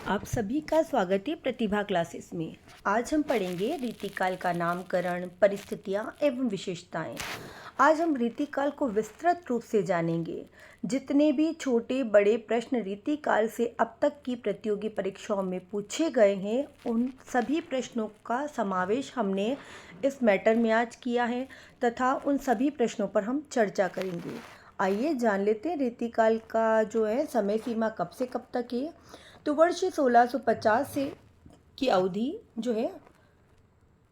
आप सभी का स्वागत है प्रतिभा क्लासेस में। आज हम पढ़ेंगे रीतिकाल का नामकरण, परिस्थितियाँ एवं विशेषताएं। आज हम रीतिकाल को विस्तृत रूप से जानेंगे। जितने भी छोटे बड़े प्रश्न रीतिकाल से अब तक की प्रतियोगी परीक्षाओं में पूछे गए हैं, उन सभी प्रश्नों का समावेश हमने इस मैटर में आज किया है तथा उन सभी प्रश्नों पर हम चर्चा करेंगे। आइए जान लेते हैं रीतिकाल का जो है समय सीमा कब से कब तक है। तो वर्ष 1650 से की अवधि जो है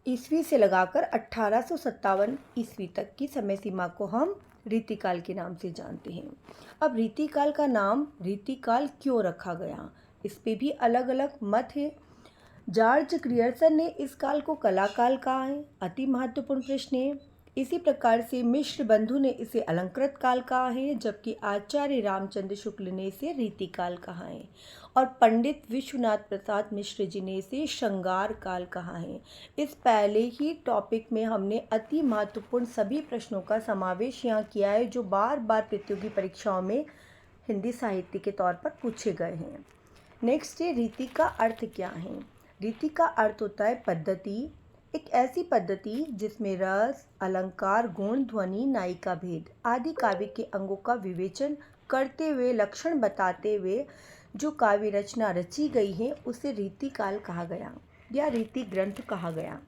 ईस्वी से लगाकर 1857 ईस्वी तक की समय सीमा को हम रीतिकाल के नाम से जानते हैं। अब रीतिकाल का नाम रीतिकाल क्यों रखा गया, इस पे भी अलग अलग मत है। जॉर्ज ग्रियर्सन ने इस काल को कलाकाल कहा है, अति महत्वपूर्ण प्रश्न है। इसी प्रकार से मिश्र बंधु ने इसे अलंकृत काल कहा है, जबकि आचार्य रामचंद्र शुक्ल ने इसे रीतिकाल कहा है और पंडित विश्वनाथ प्रसाद मिश्र जी ने इसे श्रृंगार काल कहा है। इस पहले ही टॉपिक में हमने अति महत्वपूर्ण सभी प्रश्नों का समावेश यहाँ किया है जो बार बार प्रतियोगी परीक्षाओं में हिंदी साहित्य के तौर पर पूछे गए हैं। नेक्स्ट है रीति का अर्थ क्या है। रीति का अर्थ होता है पद्धति, एक ऐसी पद्धति जिसमें रस, अलंकार, गुण, ध्वनि, नायिका भेद आदि काव्य के अंगों का विवेचन करते हुए लक्षण बताते हुए जो काव्य रचना रची गई है उसे रीतिकाल कहा गया या रीति ग्रंथ कहा गया।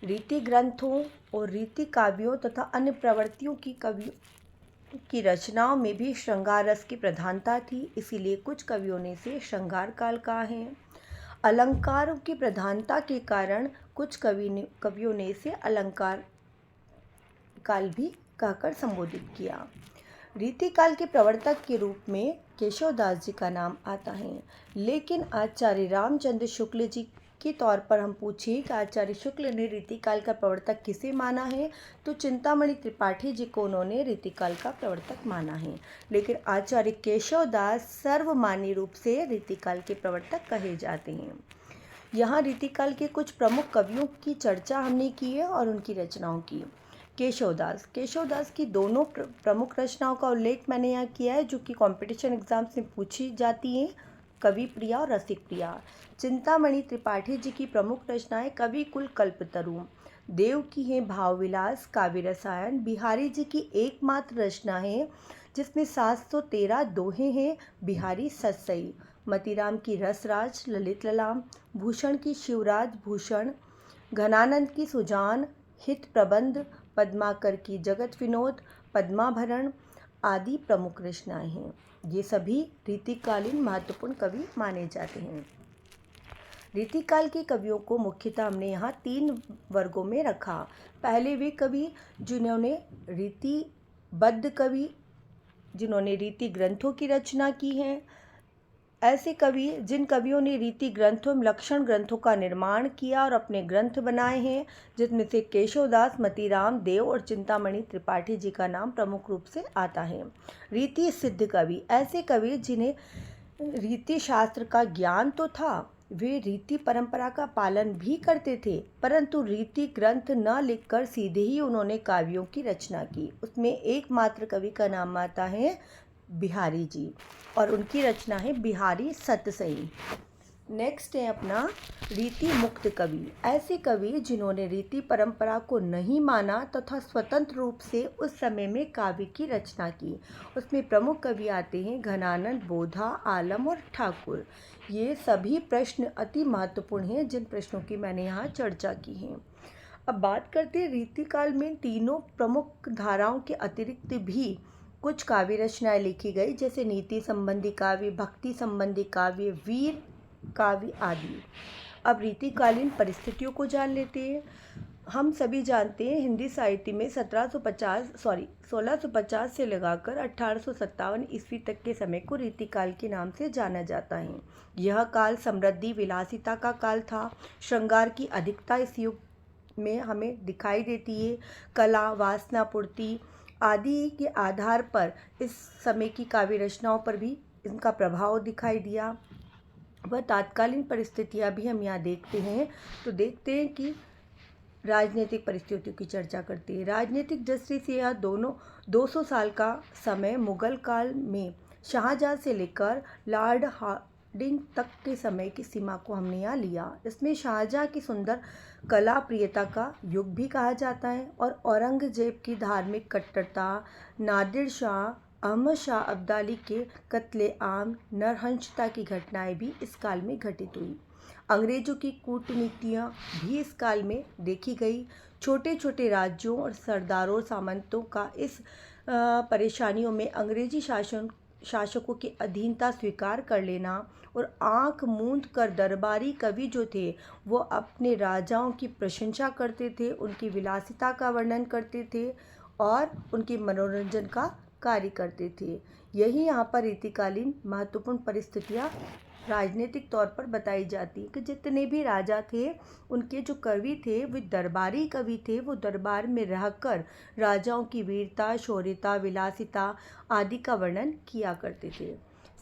रीति ग्रंथों और रीति काव्यों तथा अन्य प्रवृत्तियों की कवियों की रचनाओं में भी श्रृंगार रस की प्रधानता थी, इसीलिए कुछ कवियों ने इसे श्रृंगार काल कहा है। अलंकारों की प्रधानता के कारण कुछ कवियों ने इसे अलंकार काल भी कहकर संबोधित किया। रीतिकाल के प्रवर्तक के रूप में केशवदास जी का नाम आता है, लेकिन आचार्य रामचंद्र शुक्ल जी के तौर पर हम पूछे कि आचार्य शुक्ल ने रीतिकाल का प्रवर्तक किसे माना है, तो चिंतामणि त्रिपाठी जी को उन्होंने रीतिकाल का प्रवर्तक माना है, लेकिन आचार्य केशवदास सर्वमान्य रूप से रीतिकाल के प्रवर्तक कहे जाते हैं। यहाँ रीतिकाल के कुछ प्रमुख कवियों की चर्चा हमने की है और उनकी रचनाओं की। केशवदास की दोनों प्रमुख रचनाओं का उल्लेख मैंने यहाँ किया है जो कि कंपटीशन एग्जाम्स में पूछी जाती हैं, कवि प्रिया और रसिक प्रिया। चिंतामणि त्रिपाठी जी की प्रमुख रचनाएं कवि कुल कल्पतरु, देव की हैं भाव विलास, काव्य रसायन। बिहारी जी की एकमात्र रचना है जिसमें 713 दोहे हैं, बिहारी सतसई। मतीराम की रसराज, ललित ललाम। भूषण की शिवराज भूषण। घनानंद की सुजान, हित प्रबंध। पद्माकर की जगत विनोद, पद्माभरण आदि प्रमुख रचनाएं हैं। ये सभी रीतिकालीन महत्वपूर्ण कवि माने जाते हैं। रीतिकाल के कवियों को मुख्यतः हमने यहाँ 3 वर्गों में रखा। पहले वे कवि जिन्होंने रीतिबद्ध कवि जिन्होंने रीति ग्रंथों की रचना की है, ऐसे कवि जिन कवियों ने रीति ग्रंथों में लक्षण ग्रंथों का निर्माण किया और अपने ग्रंथ बनाए हैं, जिसमें से केशवदास, मतीराम, देव और चिंतामणि त्रिपाठी जी का नाम प्रमुख रूप से आता है। रीति सिद्ध कवि, ऐसे कवि जिन्हें रीति शास्त्र का ज्ञान तो था, वे रीति परंपरा का पालन भी करते थे, परंतु रीति ग्रंथ न लिखकर सीधे ही उन्होंने काव्यों की रचना की। उसमें एकमात्र कवि का नाम आता है बिहारी जी और उनकी रचना है बिहारी सतसई। नेक्स्ट है अपना रीति मुक्त कवि, ऐसे कवि जिन्होंने रीति परंपरा को नहीं माना तथा स्वतंत्र रूप से उस समय में काव्य की रचना की। उसमें प्रमुख कवि आते हैं घनानंद, बोधा, आलम और ठाकुर। ये सभी प्रश्न अति महत्वपूर्ण हैं जिन प्रश्नों की मैंने यहाँ चर्चा की है। अब बात करते हैं रीतिकाल में तीनों प्रमुख धाराओं के अतिरिक्त भी कुछ काव्य रचनाएं लिखी गई, जैसे नीति संबंधी काव्य, भक्ति संबंधी काव्य, वीर काव्य आदि। अब रीतिकालीन परिस्थितियों को जान लेते हैं। हम सभी जानते हैं हिंदी साहित्य में 1650 से लगाकर 1857 ईस्वी तक के समय को रीतिकाल के नाम से जाना जाता है। यह काल समृद्धि विलासिता का काल था। श्रृंगार की अधिकता इस युग में हमें दिखाई देती है। कला, वासना पूर्ति आदि के आधार पर इस समय की काव्य रचनाओं पर भी इनका प्रभाव दिखाई दिया। वह तात्कालीन परिस्थितियां भी हम यहाँ देखते हैं, तो देखते हैं कि राजनीतिक परिस्थितियों की चर्चा करते हैं। राजनीतिक दृष्टि से यह 200 साल का समय मुगल काल में शाहजहाँ से लेकर लॉर्ड डिंग तक के समय की सीमा को हमने यहाँ लिया। इसमें शाहजहाँ की सुंदर कला प्रियता का युग भी कहा जाता है और औरंगजेब की धार्मिक कट्टरता, नादिर शाह, अहमद शाह अब्दाली के कत्ले-आम, नरहंसता की घटनाएं भी इस काल में घटित हुई। अंग्रेजों की कूटनीतियाँ भी इस काल में देखी गई। छोटे छोटे राज्यों और सरदारों सामंतों का इस परेशानियों में अंग्रेजी शासकों की अधीनता स्वीकार कर लेना और आंख मूंद कर दरबारी कवि जो थे वो अपने राजाओं की प्रशंसा करते थे, उनकी विलासिता का वर्णन करते थे और उनके मनोरंजन का कार्य करते थे। यही यहाँ पर रीतिकालीन महत्वपूर्ण परिस्थितियाँ राजनीतिक तौर पर बताई जाती है कि जितने भी राजा थे उनके जो कवि थे वो दरबारी कवि थे, वो दरबार में रहकर राजाओं की वीरता, शौर्यता, विलासिता आदि का वर्णन किया करते थे।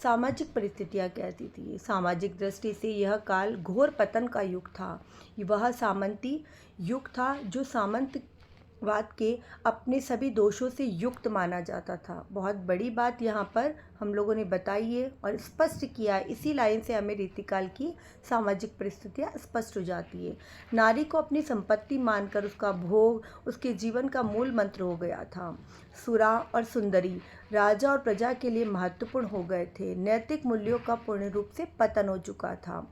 सामाजिक परिस्थितियाँ कैसी थी? सामाजिक दृष्टि से यह काल घोर पतन का युग था। वह सामंती युग था जो सामंतवाद के अपने सभी दोषों से युक्त माना जाता था। बहुत बड़ी बात यहाँ पर हम लोगों ने बताई है और स्पष्ट किया है। इसी लाइन से हमें रीतिकाल की सामाजिक परिस्थितियाँ स्पष्ट हो जाती है। नारी को अपनी संपत्ति मानकर उसका भोग उसके जीवन का मूल मंत्र हो गया था। सुरा और सुंदरी राजा और प्रजा के लिए महत्वपूर्ण हो गए थे। नैतिक मूल्यों का पूर्ण रूप से पतन हो चुका था।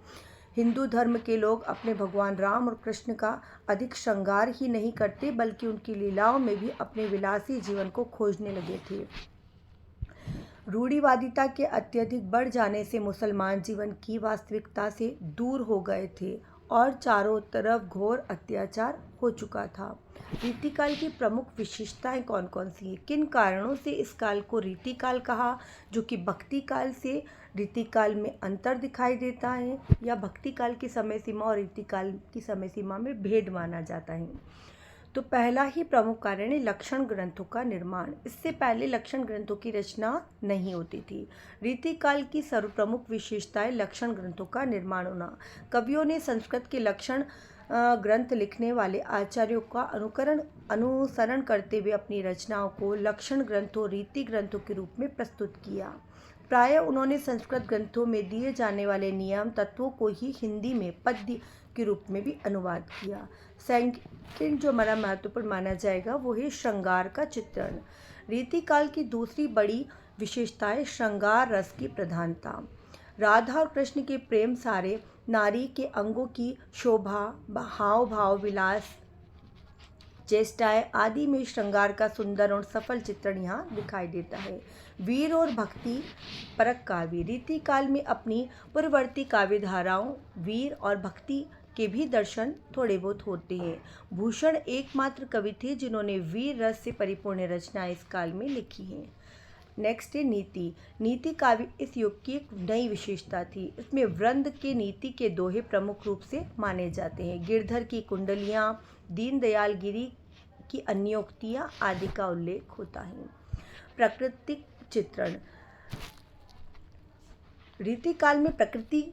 हिंदू धर्म के लोग अपने भगवान राम और कृष्ण का अधिक श्रृंगार ही नहीं करते बल्कि उनकी लीलाओं में भी अपने विलासी जीवन को खोजने लगे थे। रूढ़िवादिता के अत्यधिक बढ़ जाने से मुसलमान जीवन की वास्तविकता से दूर हो गए थे और चारों तरफ घोर अत्याचार हो चुका था। रीतिकाल की प्रमुख विशेषताएं कौन कौन सी हैं? किन कारणों से इस काल को रीतिकाल कहा, जो कि भक्ति काल से रीतिकाल में अंतर दिखाई देता है या भक्ति काल की समय सीमा और रीतिकाल की समय सीमा में भेद माना जाता है? तो पहला ही प्रमुख कारण है लक्षण ग्रंथों का निर्माण। इससे पहले लक्षण ग्रंथों की रचना नहीं होती थी। रीतिकाल की सर्वप्रमुख विशेषताएं लक्षण ग्रंथों का निर्माण होना। कवियों ने संस्कृत के लक्षण ग्रंथ लिखने वाले आचार्यों का अनुसरण करते हुए अपनी रचनाओं को लक्षण ग्रंथों, रीति ग्रंथों के रूप में प्रस्तुत किया। प्रायः उन्होंने संस्कृत ग्रंथों में दिए जाने वाले नियम तत्वों को ही हिंदी में पद्य के रूप में भी अनुवाद किया। सेकंड जो हमारा महत्वपूर्ण माना जाएगा वो है श्रृंगार का चित्रण। रीतिकाल की दूसरी बड़ी विशेषता है श्रृंगार रस की प्रधानता। राधा और कृष्ण के प्रेम सारे नारी के अंगों की शोभा, हाव भाव, विलास, चेष्टाएं आदि में श्रृंगार का सुंदर और सफल चित्रण यहाँ दिखाई देता है। वीर और भक्ति परक काव्य। रीतिकाल में अपनी पूर्ववर्ती काव्य धाराओं वीर और भक्ति के भी दर्शन थोड़े बहुत होते हैं। भूषण एकमात्र कवि थे जिन्होंने वीर रस से परिपूर्ण रचनाएं इस काल में लिखी हैं। नेक्स्ट है नीति। नीति काव्य इस युग की एक नई विशेषता थी। इसमें वृंद के नीति के दोहे प्रमुख रूप से माने जाते हैं। गिरधर की कुंडलियाँ, दीनदयाल गिरी की अन्योक्तियाँ आदि का उल्लेख होता है। प्राकृतिक चित्रण। रीतिकाल में प्रकृति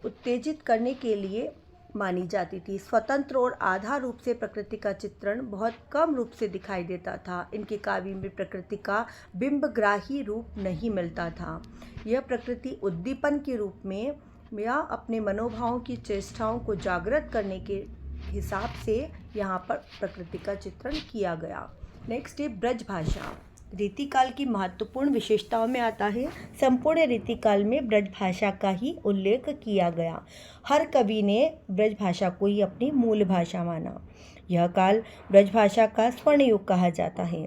उत्तेजित करने के लिए मानी जाती थी। स्वतंत्र और आधार रूप से प्रकृति का चित्रण बहुत कम रूप से दिखाई देता था। इनके काव्य में प्रकृति का बिंबग्राही रूप नहीं मिलता था। यह प्रकृति उद्दीपन के रूप में या अपने मनोभावों की चेष्टाओं को जागृत करने के हिसाब से यहाँ पर प्रकृति का चित्रण किया गया। नेक्स्ट है ब्रज भाषा। रीतिकाल की महत्वपूर्ण विशेषताओं में आता है संपूर्ण रीतिकाल में ब्रज भाषा का ही उल्लेख किया गया। हर कवि ने ब्रज भाषा को ही अपनी मूल भाषा माना। यह काल ब्रज भाषा का स्वर्ण युग कहा जाता है।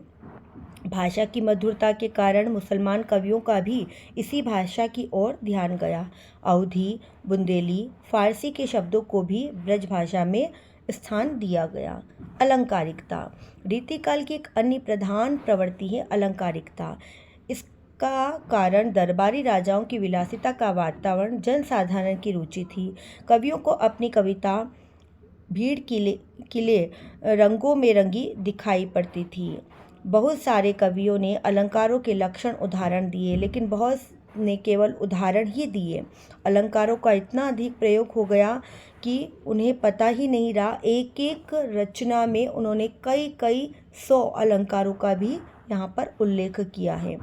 भाषा की मधुरता के कारण मुसलमान कवियों का भी इसी भाषा की ओर ध्यान गया। अवधी, बुंदेली, फारसी के शब्दों को भी ब्रज भाषा में स्थान दिया गया। अलंकारिकता। रीतिकाल की एक अन्य प्रधान प्रवृत्ति है अलंकारिकता। इसका कारण दरबारी राजाओं की विलासिता का वातावरण जनसाधारण की रुचि थी। कवियों को अपनी कविता भीड़ किले रंगों में रंगी दिखाई पड़ती थी। बहुत सारे कवियों ने अलंकारों के लक्षण उदाहरण दिए, लेकिन बहुत ने केवल उदाहरण ही दिए। अलंकारों का इतना अधिक प्रयोग हो गया कि उन्हें पता ही नहीं रहा। एक एक रचना में उन्होंने कई 100 अलंकारों का भी यहाँ पर उल्लेख किया है।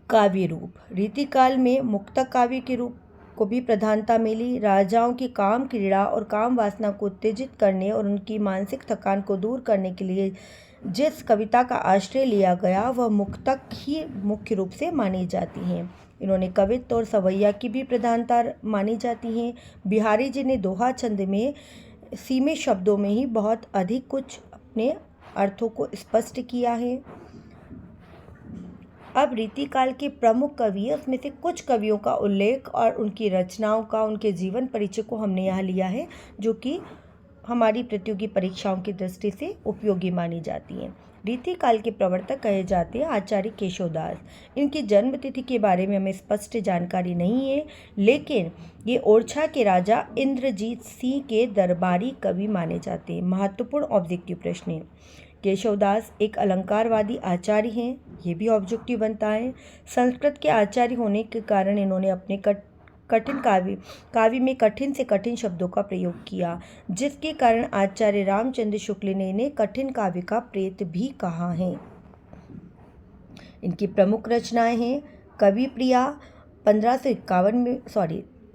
काव्य रूप। रीतिकाल में मुक्तक काव्य के रूप को भी प्रधानता मिली। राजाओं की काम क्रीड़ा और काम वासना को उत्तेजित करने और उनकी मानसिक थकान को दूर करने के लिए जिस कविता का आश्रय लिया गया वह मुक्तक ही मुख्य रूप से मानी जाती हैं। इन्होंने कवित्व और सवैया की भी प्रधानता मानी जाती हैं। बिहारी जी ने दोहा छंद में सीमित शब्दों में ही बहुत अधिक कुछ अपने अर्थों को स्पष्ट किया है। अब रीतिकाल के प्रमुख कवि उसमें से कुछ कवियों का उल्लेख और उनकी रचनाओं का, उनके जीवन परिचय को हमने यहाँ लिया है, जो कि हमारी प्रतियोगी परीक्षाओं की दृष्टि से उपयोगी मानी जाती हैं। रीतिकाल के प्रवर्तक कहे जाते हैं आचार्य केशवदास। इनकी जन्म तिथि के बारे में हमें स्पष्ट जानकारी नहीं है, लेकिन ये ओरछा के राजा इंद्रजीत सिंह के दरबारी कवि माने जाते हैं। महत्वपूर्ण ऑब्जेक्टिव प्रश्न है। केशवदास एक अलंकारवादी आचार्य हैं, ये भी ऑब्जेक्टिव बनता है। संस्कृत के आचार्य होने के कारण इन्होंने अपने कठिन काव्य में कठिन से कठिन शब्दों का प्रयोग किया, जिसके कारण आचार्य रामचंद्र शुक्ल ने इन्हें कठिन काव्य का प्रेत भी कहा है। इनकी प्रमुख रचनाएं हैं कवि प्रिया 1551 में,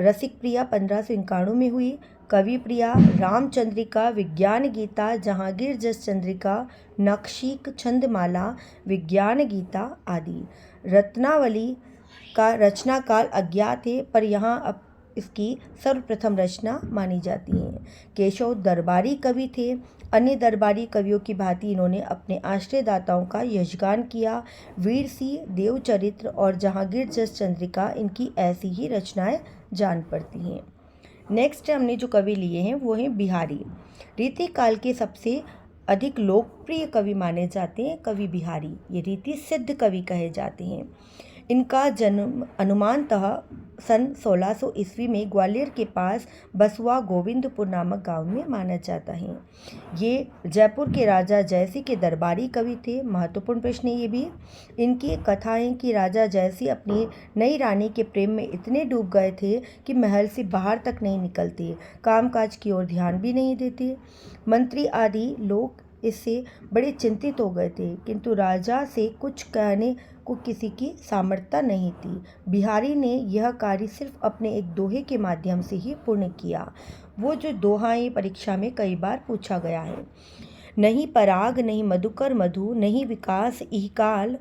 रसिक प्रिया 1591 में हुई, कवि प्रिया, रामचंद्रिका, विज्ञान गीता, जहांगीर जस चंद्रिका, नक्शीक, छंदमाला, विज्ञान गीता आदि। रत्नावली का रचना काल अज्ञात है, पर यहाँ अब इसकी सर्वप्रथम रचना मानी जाती है। केशव दरबारी कवि थे। अन्य दरबारी कवियों की भांति इन्होंने अपने आश्रयदाताओं का यशगान किया। वीर सिंह, देवचरित्र और जहांगीर जस चंद्रिका इनकी ऐसी ही रचनाएं जान पड़ती हैं। नेक्स्ट हमने जो कवि लिए हैं वो हैं बिहारी। रीतिकाल के सबसे अधिक लोकप्रिय कवि माने जाते हैं कवि बिहारी। ये रीति सिद्ध कवि कहे जाते हैं। इनका जन्म अनुमानतः सन 1600 ईस्वी में ग्वालियर के पास बसुआ गोविंदपुर नामक गांव में माना जाता है। ये जयपुर के राजा जयसिंह के दरबारी कवि थे। महत्वपूर्ण प्रश्न है ये भी। इनकी कथा है कि राजा जयसिंह अपनी नई रानी के प्रेम में इतने डूब गए थे कि महल से बाहर तक नहीं निकलते, कामकाज की ओर ध्यान भी नहीं देते। मंत्री आदि लोग इससे बड़े चिंतित हो गए थे, किंतु राजा से कुछ कहने को किसी की सामर्थ्य नहीं थी। बिहारी ने यह कार्य सिर्फ अपने एक दोहे के माध्यम से ही पूर्ण किया। वो जो दोहा परीक्षा में कई बार पूछा गया है। नहीं पराग नहीं मधुकर मधु, नहीं विकास इहकाल,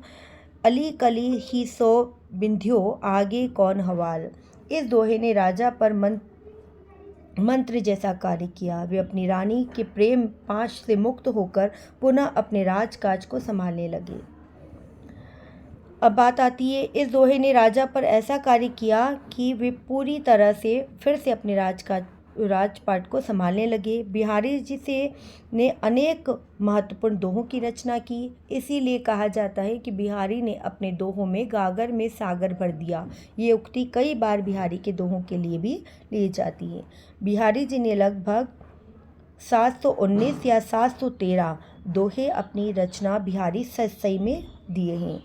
अली कली ही सो बिंध्यो, आगे कौन हवाल। इस दोहे ने राजा पर मंत्र जैसा कार्य किया। वे अपनी रानी के प्रेम पाश से मुक्त होकर पुनः अपने राजकाज को संभालने लगे। अब बात आती है, इस दोहे ने राजा पर ऐसा कार्य किया कि वे पूरी तरह से फिर से अपने राजपाट को संभालने लगे। बिहारी जी से ने अनेक महत्वपूर्ण दोहों की रचना की। इसीलिए कहा जाता है कि बिहारी ने अपने दोहों में गागर में सागर भर दिया। ये उक्ति कई बार बिहारी के दोहों के लिए भी ली जाती है। बिहारी जी ने लगभग 719 या 713 दोहे अपनी रचना बिहारी सतसई में दिए हैं।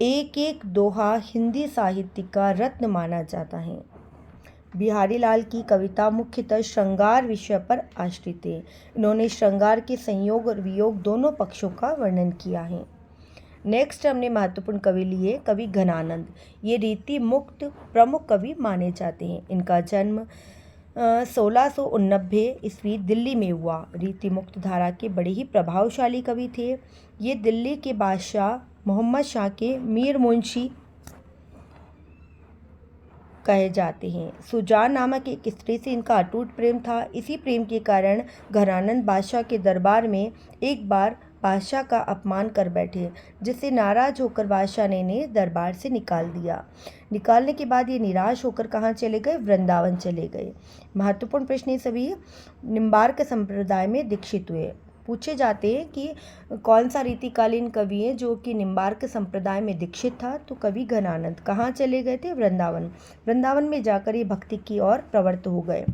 एक एक दोहा हिंदी साहित्य का रत्न माना जाता है। बिहारी लाल की कविता मुख्यतः श्रृंगार विषय पर आश्रित है। इन्होंने श्रृंगार के संयोग और वियोग दोनों पक्षों का वर्णन किया है। नेक्स्ट हमने महत्वपूर्ण कवि लिए कवि घनानंद। ये रीति मुक्त प्रमुख कवि माने जाते हैं। इनका जन्म 1689 ईस्वी दिल्ली में हुआ। रीति मुक्त धारा के बड़े ही प्रभावशाली कवि थे। ये दिल्ली के बादशाह मोहम्मद शाह के मीर मुंशी कहे जाते हैं। सुजान नामक एक स्त्री से इनका अटूट प्रेम था। इसी प्रेम के कारण घनानंद बादशाह के दरबार में एक बार बादशाह का अपमान कर बैठे, जिससे नाराज होकर बादशाह ने इन्हें दरबार से निकाल दिया। निकालने के बाद ये निराश होकर कहाँ चले गए? वृंदावन चले गए। महत्वपूर्ण प्रश्न ये सभी निम्बार्क संप्रदाय में दीक्षित हुए। पूछे जाते हैं कि कौन सा रीतिकालीन कवि है जो कि निम्बार्क संप्रदाय में दीक्षित था? तो कवि घनानंद। कहाँ चले गए थे? वृंदावन। वृंदावन में जाकर ये भक्ति की ओर प्रवृत्त हो गए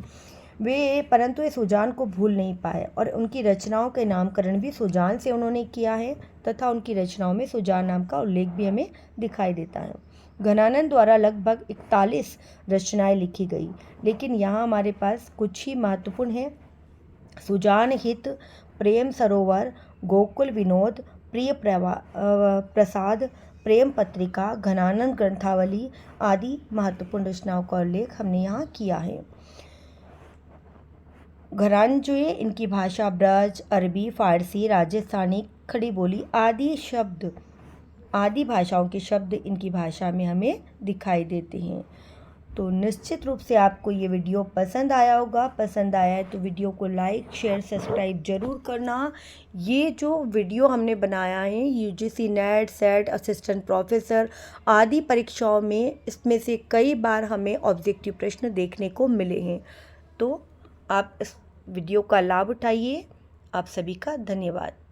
परंतु ये सुजान को भूल नहीं पाए और उनकी रचनाओं के नामकरण भी सुजान से उन्होंने किया है तथा उनकी रचनाओं में सुजान नाम का उल्लेख भी हमें दिखाई देता है। घनानंद द्वारा लगभग 41 रचनाएं लिखी गई, लेकिन यहाँ हमारे पास कुछ ही महत्वपूर्ण है। सुजान हित, प्रेम सरोवर, गोकुल विनोद, प्रिय प्रसाद, प्रेम पत्रिका, घनानंद ग्रंथावली आदि महत्वपूर्ण रचनाओं का उल्लेख हमने यहाँ किया है। घरान जो है इनकी भाषा ब्रज, अरबी, फारसी, राजस्थानी, खड़ी बोली आदि भाषाओं के शब्द इनकी भाषा में हमें दिखाई देते हैं। तो निश्चित रूप से आपको ये वीडियो पसंद आया होगा। पसंद आया है तो वीडियो को लाइक, शेयर, सब्सक्राइब जरूर करना। ये जो वीडियो हमने बनाया है UGC net, set, assistant professor आदि परीक्षाओं में इसमें से कई बार हमें ऑब्जेक्टिव प्रश्न देखने को मिले हैं। तो आप इस वीडियो का लाभ उठाइए। आप सभी का धन्यवाद।